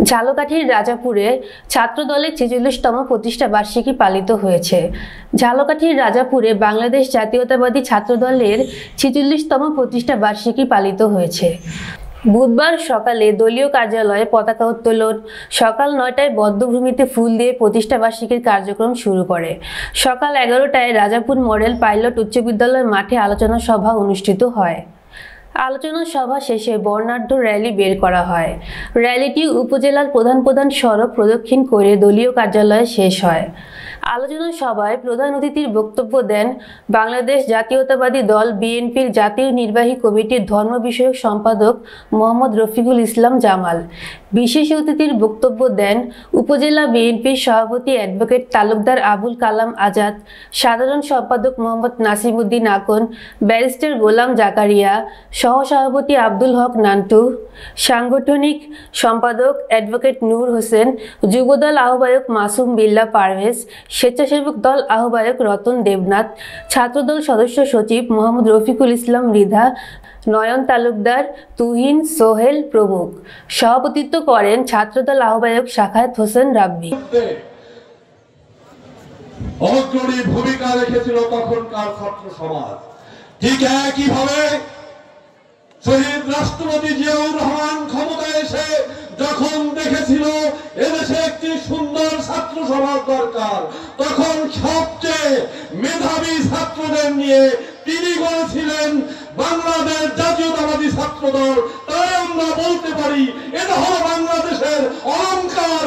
ঝালকাঠির রাজাপুরে ছাত্রদলের ৪৬তম প্রতিষ্ঠা বার্ষিকী পালিত হয়েছে। ঝালকাঠির রাজাপুরে বাংলাদেশ জাতীয়তাবাদী ছাত্রদলের ৪৬তম প্রতিষ্ঠা বার্ষিকী পালিত হয়েছে। বুধবার সকালে দলীয় কার্যালয়ে পতাকা উত্তোলন, সকাল ৯টায় বধ্যভূমিতে ফুল দিয়ে প্রতিষ্ঠা বার্ষিকীর কার্যক্রম শুরু করে। সকাল ১১টায় রাজাপুর মডেল পাইলট উচ্চ বিদ্যালয় মাঠে আলোচনা সভা অনুষ্ঠিত হয়। আলোচনা সভা শেষে বর্ণাঢ্য র্যালি বের করা হয়। র্যালিটি উপজেলার প্রধান প্রধান সড়ক প্রদক্ষিণ করে দলীয় কার্যালয়ে শেষ হয়। আলোচনা সভায় প্রধান অতিথির বক্তব্য দেন বাংলাদেশ জাতীয়তাবাদী দল বিএনপির জাতীয় নির্বাহী কমিটির ধর্ম বিষয়ক সম্পাদক মোহাম্মদ রফিকুল ইসলাম জামাল। বিশেষ অতিথির বক্তব্য দেন উপজেলা বিএনপির সভাপতি অ্যাডভোকেট তালুকদার আবুল কালাম আজাদ, সাধারণ সম্পাদক মোহাম্মদ নাসিমউদ্দিন আকন, ব্যারিস্টার গোলাম জাকারিয়া, সহসভাপতি আব্দুল হক নান্টু, সাংগঠনিক সম্পাদক অ্যাডভোকেট নূর হোসেন, যুবদল আহ্বায়ক মাসুম বিল্লাহ পারভেজ, স্বেচ্ছাসেবক দল আহ্বায়ক রতন দেবনাথ, ছাত্রদল সদস্য সচিব মোহাম্মদ রফিকুল ইসলাম মৃধা, নয়ন তালুকদার, তুহিন, সোহেল প্রমুখ। সভাপতিত্ব করেন ছাত্রদল আহ্বায়ক শাখায়েত হোসেন রাব্বি। অগ্রণী ভূমিকা রেখেছিল তখনকার ছাত্র সমাজ। ঠিক একইভাবে শহীদ রাষ্ট্রপতি জিয়াউর রহমান ক্ষমতায় এসে যখন দেখেছিল এদেশে একটি সুন্দর ছাত্র সমাজ দরকার, তখন সবচেয়ে মেধাবী ছাত্রদের নিয়ে তিনি গড়েছিলেন বাংলাদেশ জাতীয়তাবাদী ছাত্র দল। তাই আমরা বলতে পারি এটা হলো বাংলাদেশের অলংকার,